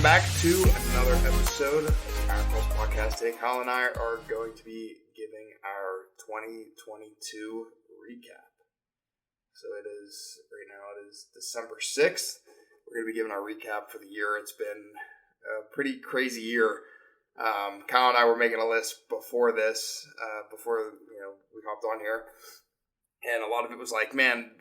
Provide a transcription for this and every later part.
back to another episode of Power Pulse Podcast. Today, Kyle and I are going to be giving our 2022 recap. So right now it is December 6th. We're going to be giving our recap for the year. It's been a pretty crazy year. Kyle and I were making a list before this, before we hopped on here. And a lot of it was like, man,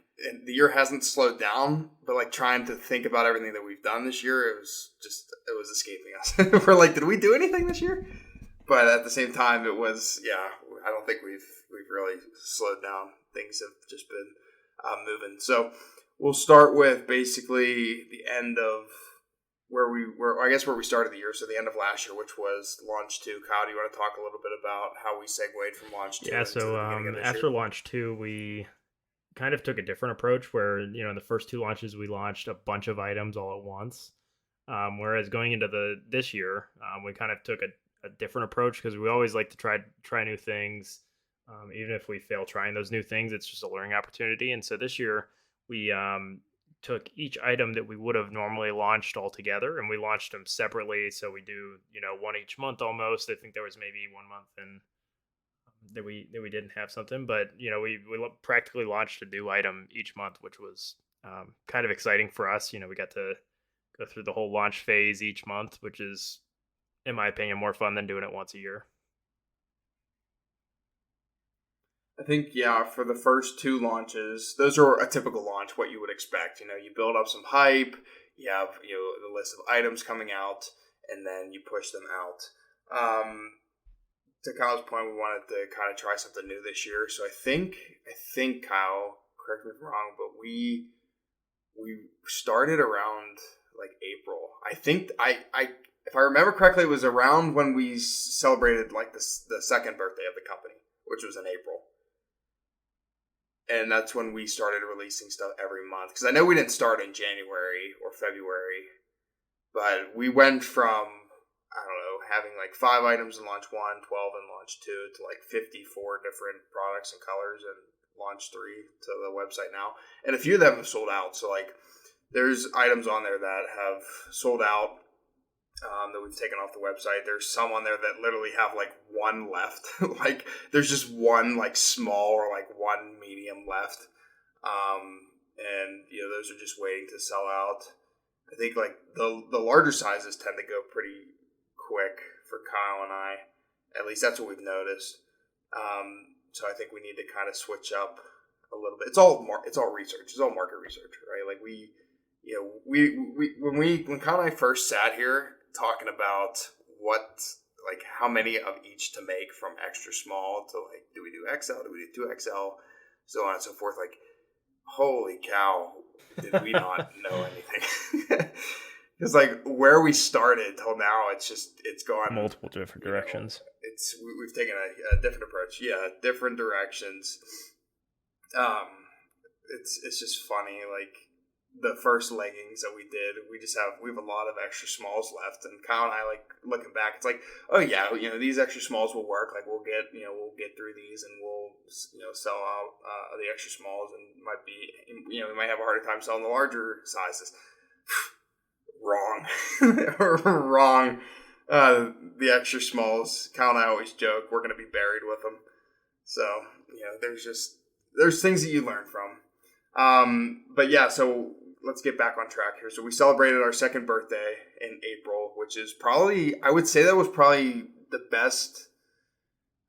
the year hasn't slowed down, but like trying to think about everything that we've done this year, it was escaping us. We're like, did we do anything this year? But at the same time, it was, I don't think we've really slowed down. Things have just been moving. So we'll start with basically the end of where we started the year. So the end of last year, which was Launch 2. Kyle, do you want to talk a little bit about how we segued from Launch 2? Yeah, so after Launch 2, we kind of took a different approach where, in the first two launches, we launched a bunch of items all at once. Whereas going into this year, we kind of took a different approach because we always like to try new things. Even if we fail trying those new things, it's just a learning opportunity. And so this year, we took each item that we would have normally launched all together, and we launched them separately. So we do, one each month almost. I think there was maybe 1 month that we didn't have something, but we practically launched a new item each month, which was kind of exciting for us. We got to go through the whole launch phase each month, which is, in my opinion, more fun than doing it once a year. I think, for the first two launches, those are a typical launch, what you would expect. You build up some hype, you have the list of items coming out, and then you push them out. To Kyle's point, we wanted to kind of try something new this year. So I think Kyle, correct me if I'm wrong, but we started around like April. I think if I remember correctly, it was around when we celebrated like the second birthday of the company, which was in April. And that's when we started releasing stuff every month. Because I know we didn't start in January or February, but we went from, having like 5 items in launch 1, 12 in launch 2, to like 54 different products and colors in launch 3 to the website now. And a few of them have sold out. So like there's items on there that have sold out that we've taken off the website. There's some on there that literally have like one left. Like there's just one like small or like one medium left. And those are just waiting to sell out. I think like the larger sizes tend to go pretty quick for Kyle and I. At least that's what we've noticed. So I think we need to kind of switch up a little bit. It's all research. It's all market research, right? Like when Kyle and I first sat here talking about how many of each to make, from extra small to like, do we do XL? Do we do 2XL? So on and so forth. Like, holy cow, did we not know anything? Because like where we started till now, it's gone multiple different directions. We've taken a different approach. Yeah, different directions. It's just funny. Like the first leggings that we did, we have a lot of extra smalls left, and Kyle and I, like looking back, it's like, oh yeah, these extra smalls will work. Like we'll get through these, and we'll sell out the extra smalls, and we might have a harder time selling the larger sizes. Wrong. The extra smalls, Kyle and I always joke, we're going to be buried with them. So, there's things that you learn from. But yeah, so let's get back on track here. So we celebrated our second birthday in April, which is probably, I would say that was probably the best.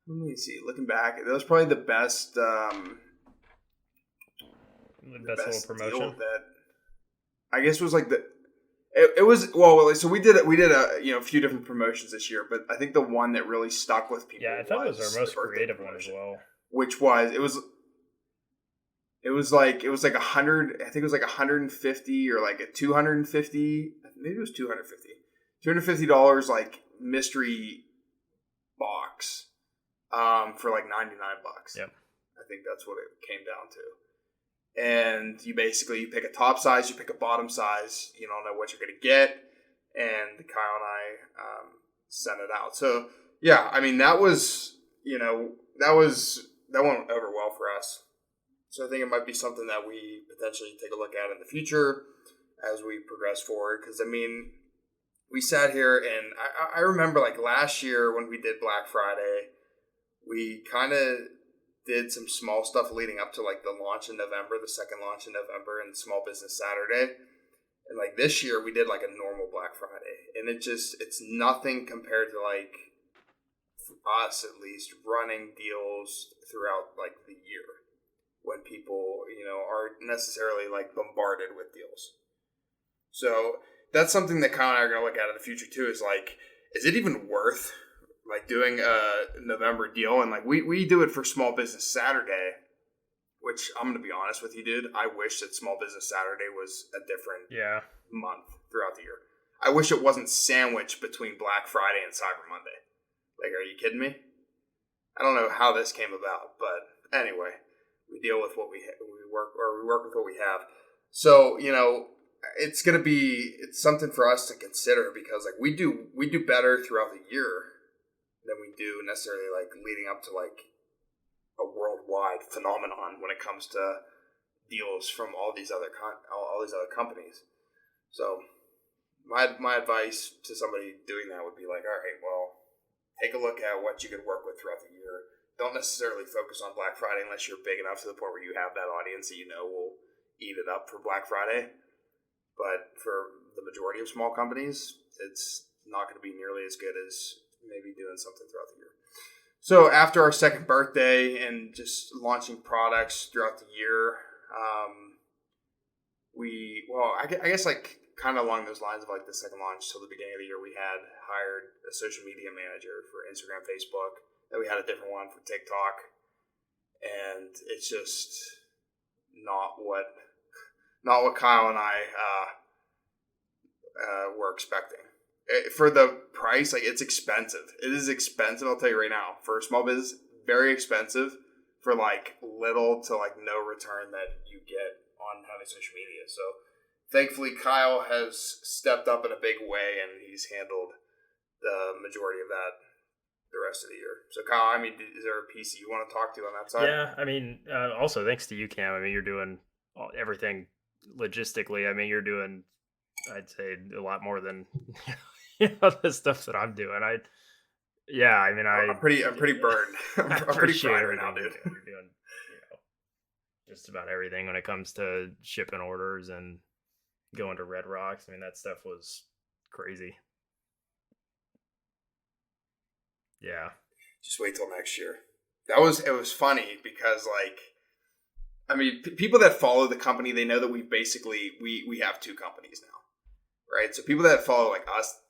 Let me see, looking back, that was probably the best. The best little promotion. That I guess was like It was, well, so we did a few different promotions this year, but I think the one that really stuck with people. Yeah, I thought it was our most creative one as well. Which was, it was like 100, I think it was like 150 or like a 250, maybe it was $250 like mystery box for like $99. Yep. I think that's what it came down to. And you pick a top size, you pick a bottom size, you don't know what you're going to get. And Kyle and I sent it out. So, yeah, I mean, that went over well for us. So I think it might be something that we potentially take a look at in the future as we progress forward. Because, I mean, we sat here, and I remember like last year when we did Black Friday, we kind of did some small stuff leading up to like the launch in November, the second launch in November, and Small Business Saturday. And like this year, we did like a normal Black Friday, and it's nothing compared to like, for us at least, running deals throughout like the year when people, aren't necessarily like bombarded with deals. So that's something that Kyle and I are going to look at in the future too, is like, is it even worth like doing a November deal? And like we do it for Small Business Saturday, which I'm going to be honest with you, dude. I wish that Small Business Saturday was a different month throughout the year. I wish it wasn't sandwiched between Black Friday and Cyber Monday. Like, are you kidding me? I don't know how this came about, but anyway, we deal with what we work with what we have. So, it's something for us to consider, because like we do better throughout the year than we do necessarily like leading up to like a worldwide phenomenon when it comes to deals from all these other companies. So my advice to somebody doing that would be like, all right, well, take a look at what you could work with throughout the year. Don't necessarily focus on Black Friday unless you're big enough to the point where you have that audience that will eat it up for Black Friday. But for the majority of small companies, it's not going to be nearly as good as maybe doing something throughout the year. So after our second birthday and just launching products throughout the year, I guess like kind of along those lines of like the second launch till the beginning of the year, we had hired a social media manager for Instagram, Facebook. Then we had a different one for TikTok, and it's just not what Kyle and I were expecting. For the price, like, it's expensive. It is expensive, I'll tell you right now. For a small business, very expensive for like little to like no return that you get on having social media. So thankfully, Kyle has stepped up in a big way, and he's handled the majority of that the rest of the year. So Kyle, I mean, is there a piece you want to talk to on that side? Yeah, I mean, also thanks to you, Cam. I mean, you're doing everything logistically. I mean, you're doing, I'd say, a lot more than the stuff that I'm doing. I'm pretty burned. I'm pretty fried right now, dude. You're doing, just about everything when it comes to shipping orders and going to Red Rocks. I mean, that stuff was crazy. Yeah. Just wait till next year. It was funny because, like, I mean, people that follow the company, they know that we have two companies now, right? So people that follow like us,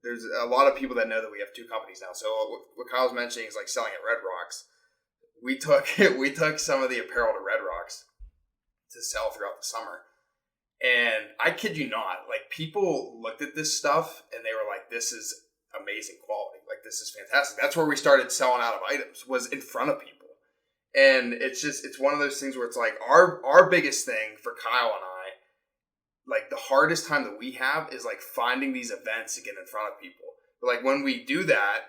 there's a lot of people that know that we have two companies now. So what Kyle's mentioning is like selling at Red Rocks. We took some of the apparel to Red Rocks to sell throughout the summer. And I kid you not, like, people looked at this stuff and they were like, this is amazing quality. Like, this is fantastic. That's where we started selling out of items, was in front of people. And it's one of those things where it's like our biggest thing for Kyle and I, like, the hardest time that we have is like finding these events to get in front of people. But like when we do that,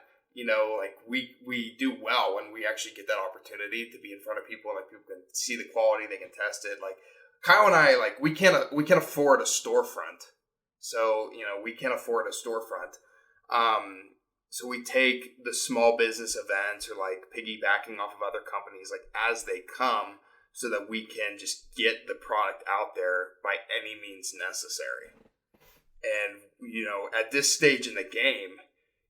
like we do well when we actually get that opportunity to be in front of people, and like people can see the quality, they can test it. Like Kyle and I, like we can't afford a storefront. So, we can't afford a storefront. So we take the small business events or like piggybacking off of other companies, like as they come, so that we can just get the product out there by any means necessary. And, at this stage in the game,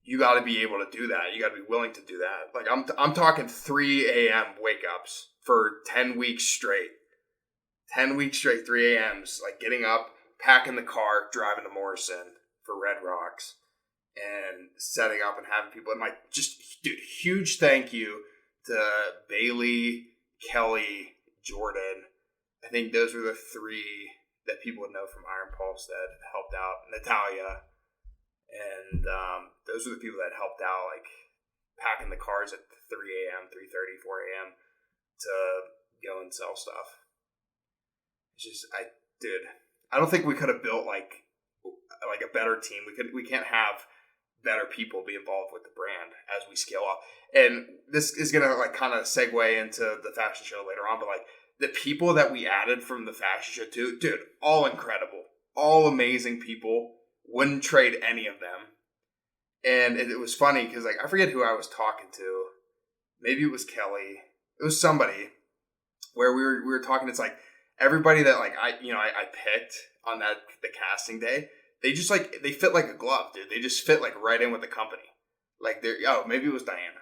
you got to be able to do that. You got to be willing to do that. Like I'm talking 3 a.m. wake ups for 10 weeks straight. 10 weeks straight, 3 a.m.s, like getting up, packing the car, driving to Morrison for Red Rocks, and setting up and having people. And like, just, dude, huge thank you to Bailey, Kelly, Jordan. I think those were the three that people would know from Iron Pulse that helped out. Natalia. And those were the people that helped out, like packing the cars at 3 a.m., 3:30, 4 a.m. to go and sell stuff. It's just, I don't think we could have built like a better team. We can't have better people be involved with the brand as we scale up. And this is going to like kind of segue into the fashion show later on, but like the people that we added from the fashion show too, dude, all incredible, all amazing people. wouldn't trade any of them. And it was funny because like I forget who I was talking to. Maybe it was Kelly. It was somebody where we were talking. It's like everybody that like I picked on the casting day. They just like they fit like a glove, dude. They just fit like right in with the company. Like maybe it was Diana,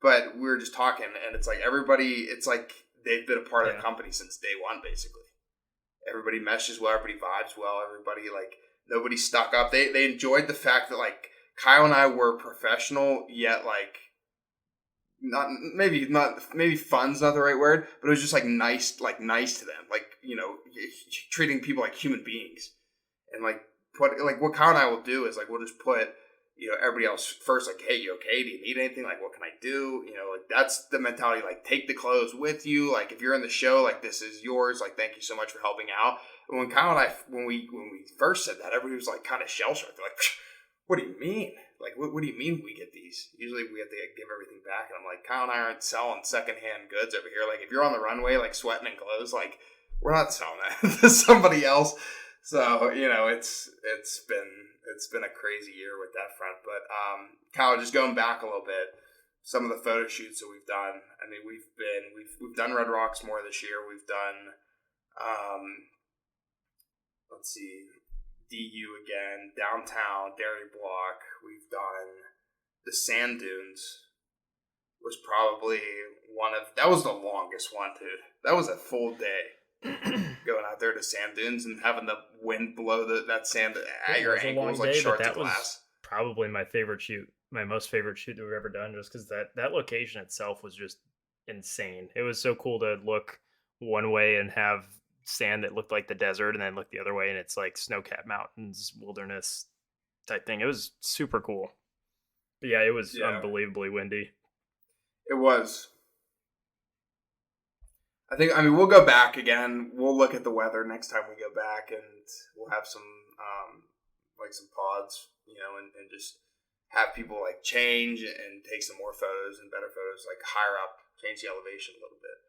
but we were just talking, and it's like everybody. It's like they've been a part of the company since day one, basically. Everybody meshes well. Everybody vibes well. Everybody like nobody stuck up. They enjoyed the fact that like Kyle and I were professional, yet like maybe fun's not the right word, but it was just like nice to them, like treating people like human beings, and like what Kyle and I will do is like we'll just put everybody else first, like, hey, you okay? Do you need anything? Like, what can I do? Like that's the mentality. Like, take the clothes with you. Like, if you're in the show, like this is yours. Like, thank you so much for helping out. And when Kyle and I, when we first said that, everybody was like kind of shell shocked. They're like, what do you mean? Like, what do you mean we get these? Usually we have to give everything back. And I'm like, Kyle and I aren't selling secondhand goods over here. Like, if you're on the runway, like sweating in clothes, like we're not selling that to somebody else. So, it's been a crazy year with that front. But Kyle, just going back a little bit, some of the photo shoots that we've done. I mean, we've done Red Rocks more this year. We've done let's see, DU again, downtown, Dairy Block. We've done the Sand Dunes. Was probably that was the longest one, dude. That was a full day. Going out there to Sand Dunes and having the wind blow that sand at your ankles like shards of glass. Was probably my favorite shoot, my most favorite shoot that we've ever done, just because that location itself was just insane. It was so cool to look one way and have sand that looked like the desert, and then look the other way and it's like snow-capped mountains, wilderness type thing. It was super cool. But yeah, it was unbelievably windy. It was. I mean, we'll go back again. We'll look at the weather next time we go back, and we'll have some some pods, and just have people like change and take some more photos and better photos, like higher up, change the elevation a little bit.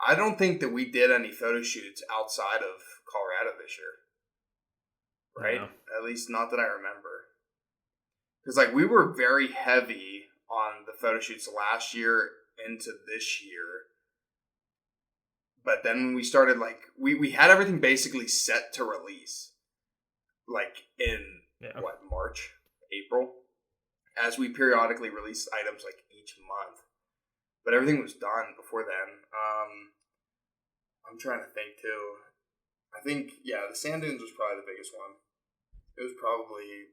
I don't think that we did any photo shoots outside of Colorado this year, right? No. At least not that I remember. Because like we were very heavy on the photo shoots last year into this year. But then when we started, like, we had everything basically set to release, like, in, March, April, as we periodically release items, like, each month. But everything was done before then. I'm trying to think, too. I think, the Sand Dunes was probably the biggest one. It was probably,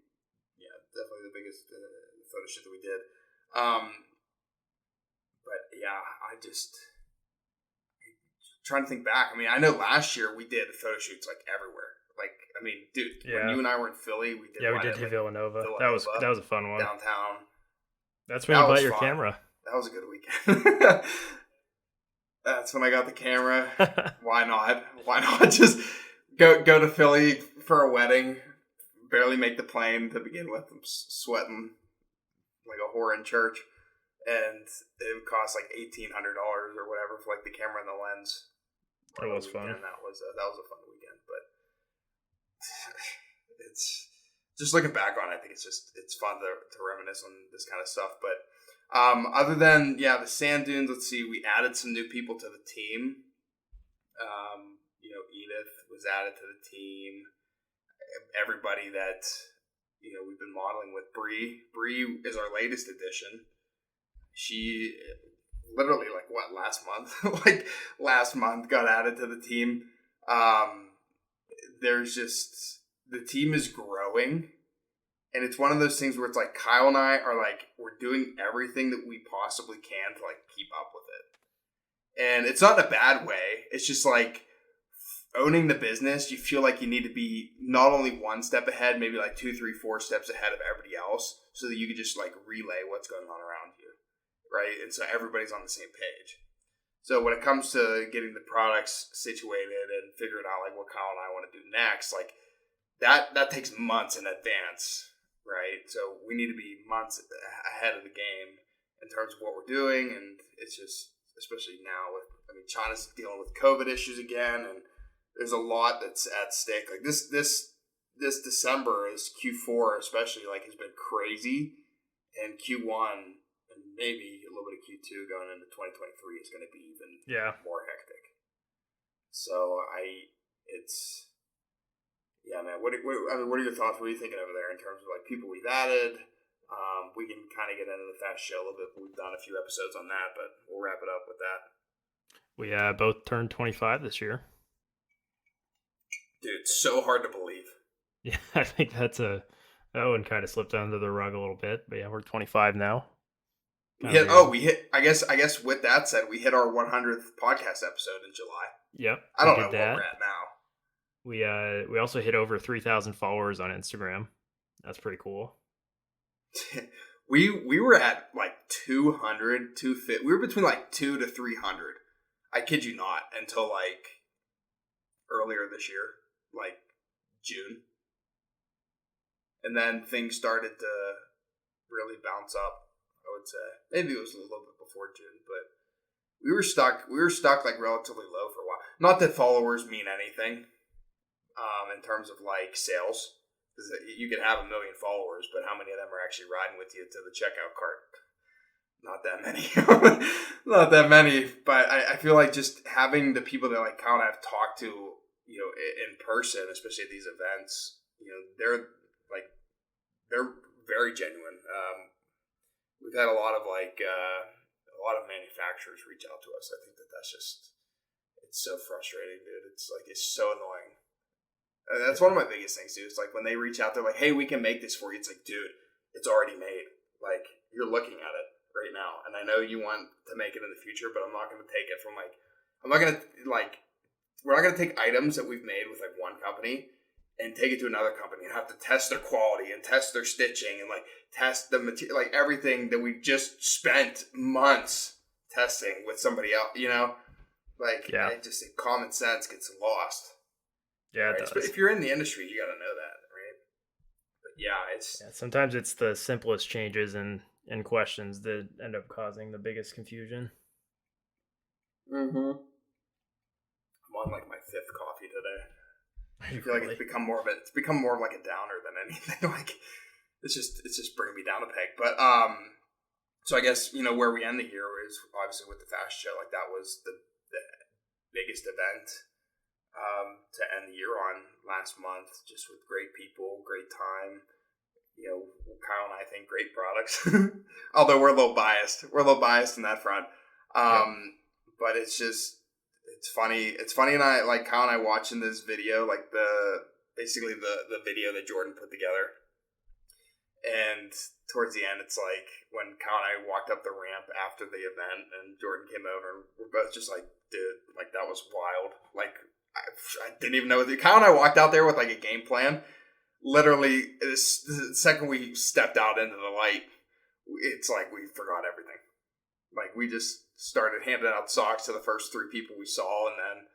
definitely the biggest photo shoot that we did. Trying to think back. I mean, I know last year we did photo shoots like everywhere. Like, I mean, dude, when you and I were in Philly, we did. Yeah, we did Villanova. That was a fun one. Downtown. That's when you bought your camera. That was a good weekend. That's when I got the camera. Why not? Why not just go to Philly for a wedding? Barely make the plane to begin with. I'm sweating like a whore in church, and it would cost like $1,800 or whatever for like the camera and the lens. It was fun. That was a fun weekend, but it's just looking back on it, I think it's fun to reminisce on this kind of stuff. But other than the Sand Dunes, let's see, we added some new people to the team. Edith was added to the team. Everybody that we've been modeling with. Bree is our latest addition. She literally last month got added to the team. There's just, the team is growing, and it's one of those things where it's like Kyle and I are like, we're doing everything that we possibly can to like keep up with it. And it's not in a bad way. It's just like owning the business, you feel like you need to be not only one step ahead, maybe like 2, 3, 4 steps ahead of everybody else, so that you can just like relay what's going on around you. Right? And so everybody's on the same page. So when it comes to getting the products situated and figuring out like what Kyle and I want to do next, like that takes months in advance, right? So we need to be months ahead of the game in terms of what we're doing. And it's just, especially now China's dealing with COVID issues again, and there's a lot that's at stake. Like this this December is Q4 especially like has been crazy, and Q1 and maybe a little bit of Q2 going into 2023 is going to be even more hectic. So man. What are your thoughts? What are you thinking over there in terms of like people we've added? We can kind of get into the fast show a little bit. We've done a few episodes on that, but we'll wrap it up with that. We both turned 25 this year. Dude, it's so hard to believe. Yeah, I think that one kind of slipped under the rug a little bit, but yeah, we're 25 now. We hit. I guess. With that said, we hit our 100th podcast episode in July. Yep, I don't know where we're at now. We also hit over 3,000 followers on Instagram. That's pretty cool. we were at like 200, 250. We were between like 200 to 300. I kid you not, until like earlier this year, like June. And then things started to really bounce up, I would say. Maybe it was a little bit before June, but we were stuck like relatively low for a while. Not that followers mean anything in terms of like sales. You can have 1 million followers, but how many of them are actually riding with you to the checkout cart? Not that many. Not that many. But I feel like just having the people that like Kyle and I have talked to, in person, especially at these events, they're very genuine. We've had a lot of manufacturers reach out to us. I think that's just, it's so frustrating, dude. It's so annoying. That's one of my biggest things, dude. It's like when they reach out, they're like, hey, we can make this for you. It's like, dude, it's already made. Like, you're looking at it right now. And I know you want to make it in the future, but I'm not going to take it from we're not going to take items that we've made with like one company and take it to another company and have to test their quality and test their stitching and like test the material, like everything that we just spent months testing with somebody else, I just think common sense gets lost. Yeah, right? it does. But if you're in the industry, you got to know that, right? But sometimes it's the simplest changes and questions that end up causing the biggest confusion. Mm-hmm. I'm on like my 5th coffee today. I feel like it's become more of like a downer than anything. Like it's just bringing me down a peg. But so I guess where we end the year is obviously with the fast show. Like that was the biggest event to end the year on last month, just with great people, great time. Kyle and I think great products. Although we're a little biased. In that front. But it's funny. It's funny, and I like Kyle and I watching this video, like the video that Jordan put together. And towards the end, it's like when Kyle and I walked up the ramp after the event, and Jordan came over, and we're both just like, dude, like that was wild. Like I didn't even know. Kyle and I walked out there with like a game plan. Literally, the second we stepped out into the light, it's like we forgot everything. Like we just started handing out socks to the first 3 people we saw, and then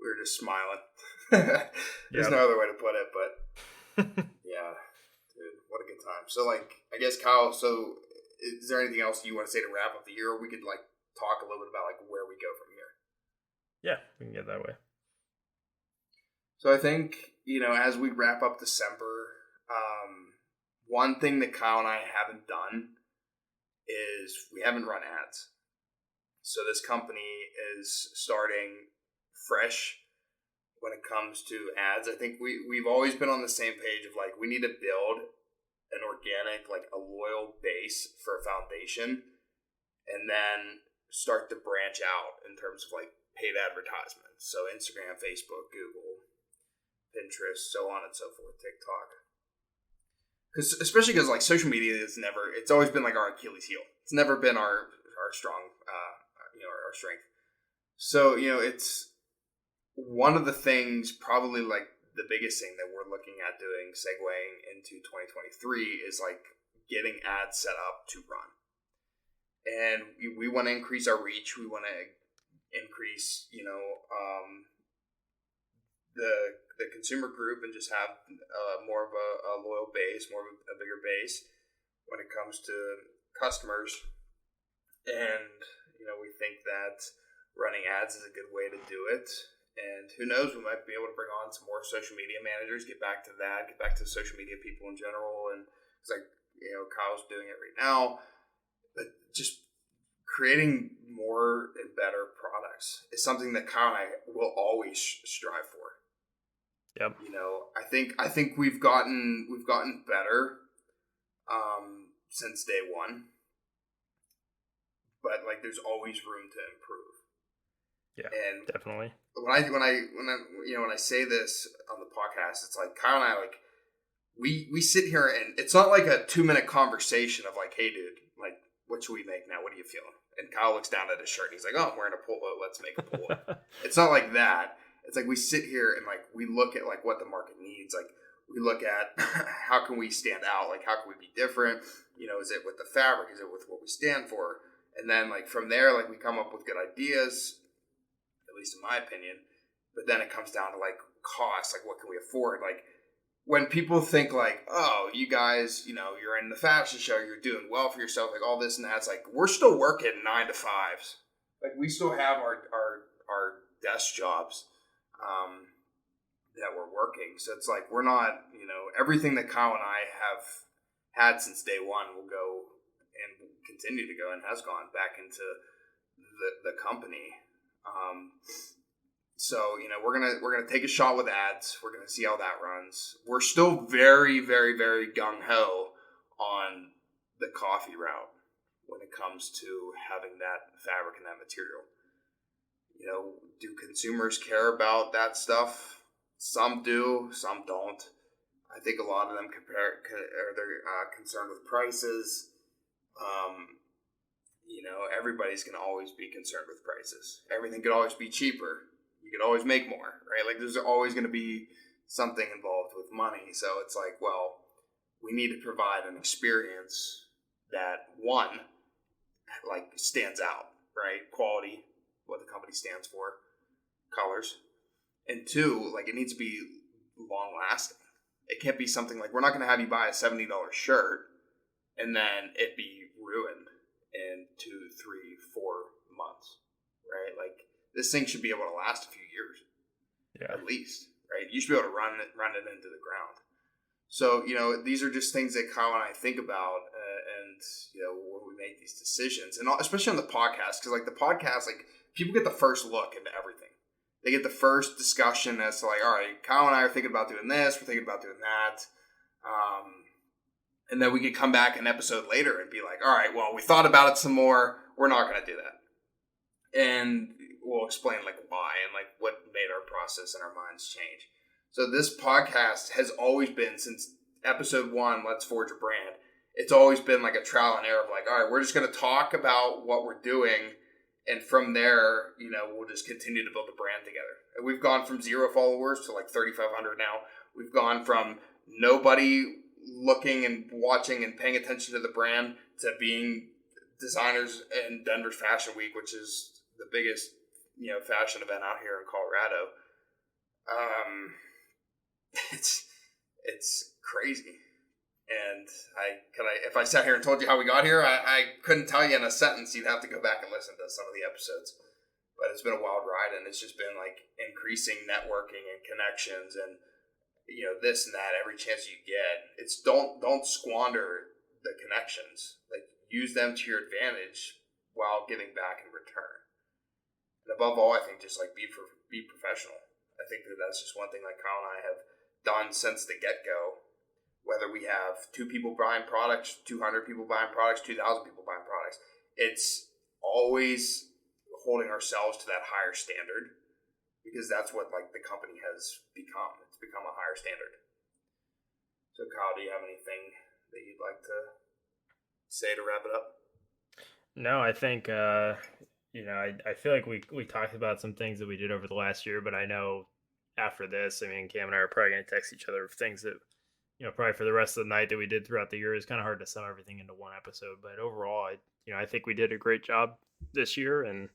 we were just smiling. There's no other way to put it, but yeah, dude, what a good time. So like, I guess Kyle, so is there anything else you want to say to wrap up the year? Or we could like talk a little bit about like where we go from here. Yeah, we can get that way. So I think, as we wrap up December, one thing that Kyle and I haven't done is we haven't run ads. So this company is starting fresh when it comes to ads. I think we've always been on the same page of like, we need to build an organic, like a loyal base for a foundation, and then start to branch out in terms of like paid advertisements. So Instagram, Facebook, Google, Pinterest, so on and so forth, TikTok. Especially because like social media it's always been like our Achilles heel. It's never been our strong, our strength. So, it's one of the things, probably like the biggest thing that we're looking at doing, segueing into 2023, is like getting ads set up to run. And we want to increase our reach. We want to increase, the consumer group, and just have more of a loyal base, more of a bigger base when it comes to customers. And, we think that running ads is a good way to do it. And who knows, we might be able to bring on some more social media managers, get back to that, get back to social media people in general. And it's like, Kyle's doing it right now. But just creating more and better products is something that Kyle and I will always strive for. Yep. I think we've gotten better since day one. But like, there's always room to improve. Yeah, and definitely. When I say this on the podcast, it's like Kyle and I, like, we sit here and it's not like a 2-minute conversation of like, hey dude, like, what should we make now? What are you feeling? And Kyle looks down at his shirt and he's like, oh, I'm wearing a polo. Let's make a polo. It's not like that. It's like we sit here and like we look at like what the market needs. Like, we look at how can we stand out? Like, how can we be different? Is it with the fabric? Is it with what we stand for? And then like from there, like, we come up with good ideas, at least in my opinion. But then it comes down to like cost, like what can we afford? Like, when people think like, oh, you guys, you're in the fashion show, you're doing well for yourself, like all this and that, it's like, we're still working 9 to 5s. Like, we still have our desk jobs that we're working. So it's like, we're not, everything that Kyle and I have had since day one will go and continue to go and has gone back into the company. So, we're gonna take a shot with ads. We're gonna see how that runs. We're still very, very, very gung ho on the coffee route when it comes to having that fabric and that material. Do consumers care about that stuff? Some do, some don't. I think a lot of them they're concerned with prices. Everybody's gonna always be concerned with prices. Everything could always be cheaper. You could always make more, right? Like, there's always going to be something involved with money. So it's like, well, we need to provide an experience that, one, like, stands out, right? Quality, what the company stands for, colors. And two, like, it needs to be long lasting. It can't be something like, we're not going to have you buy a $70 shirt and then it be ruined in 2, 3, 4 months, right? Like, this thing should be able to last a few years, at least, right? You should be able to run it into the ground. So, these are just things that Kyle and I think about, and when we make these decisions, and especially on the podcast, because like the podcast, like, people get the first look into everything. They get the first discussion as to like, all right, Kyle and I are thinking about doing this, we're thinking about doing that, and then we could come back an episode later and be like, all right, well, we thought about it some more. We're not going to do that, and we'll explain like why and like what made our process and our minds change. So this podcast has always been, since episode 1, Let's Forge a Brand, it's always been like a trial and error of like, all right, we're just going to talk about what we're doing. And from there, we'll just continue to build the brand together. And we've gone from 0 followers to like 3,500 now. We've gone from nobody looking and watching and paying attention to the brand to being designers in Denver Fashion Week, which is the biggest fashion event out here in Colorado. It's crazy. And if I sat here and told you how we got here, I couldn't tell you in a sentence. You'd have to go back and listen to some of the episodes. But it's been a wild ride, and it's just been like increasing networking and connections and this and that every chance you get. It's don't squander the connections. Like, use them to your advantage while giving back in return. And above all, I think just like be professional. I think that's just one thing like Kyle and I have done since the get-go. Whether we have 2 people buying products, 200 people buying products, 2,000 people buying products, it's always holding ourselves to that higher standard, because that's what like the company has become. It's become a higher standard. So Kyle, do you have anything that you'd like to say to wrap it up? No, I think I feel like we talked about some things that we did over the last year, but I know after this, I mean, Cam and I are probably going to text each other things that, probably for the rest of the night that we did throughout the year. It's kind of hard to sum everything into one episode, but overall, I think we did a great job this year, and,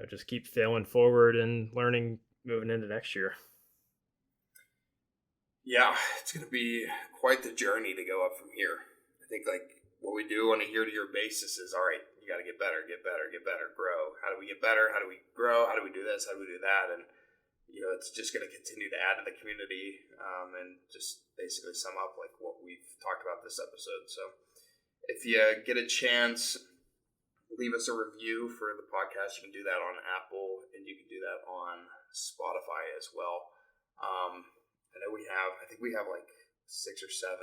just keep failing forward and learning moving into next year. Yeah, it's going to be quite the journey to go up from here. I think like what we do on a year-to-year basis is, all right, you got to get better, grow. How do we get better? How do we grow? How do we do this? How do we do that? And it's just going to continue to add to the community, and just basically sum up like what we've talked about this episode. So if you get a chance, leave us a review for the podcast. You can do that on Apple, and you can do that on Spotify as well. I think we have like 6 or 7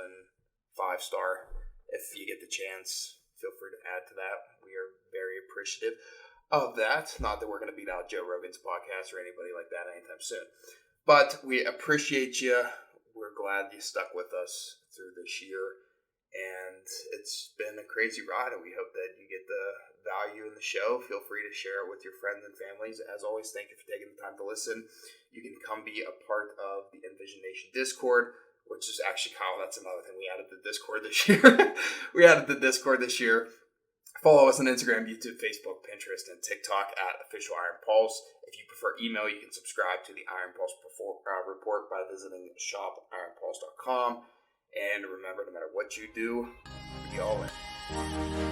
5-star. If you get the chance, feel free to add to that. We are very appreciative of that. Not that we're going to beat out Joe Rogan's podcast or anybody like that anytime soon, but we appreciate you. We're glad you stuck with us through this year, and it's been a crazy ride, and we hope that you get the value in the show. Feel free to share it with your friends and families. As always, thank you for taking the time to listen. You can come be a part of the Envision Nation Discord, which is actually, Kyle, that's another thing. We added the Discord this year. Follow us on Instagram, YouTube, Facebook, Pinterest, and TikTok at Official Iron Pulse. If you prefer email, you can subscribe to the Iron Pulse report by visiting shopironpulse.com. And remember, no matter what you do, be all in.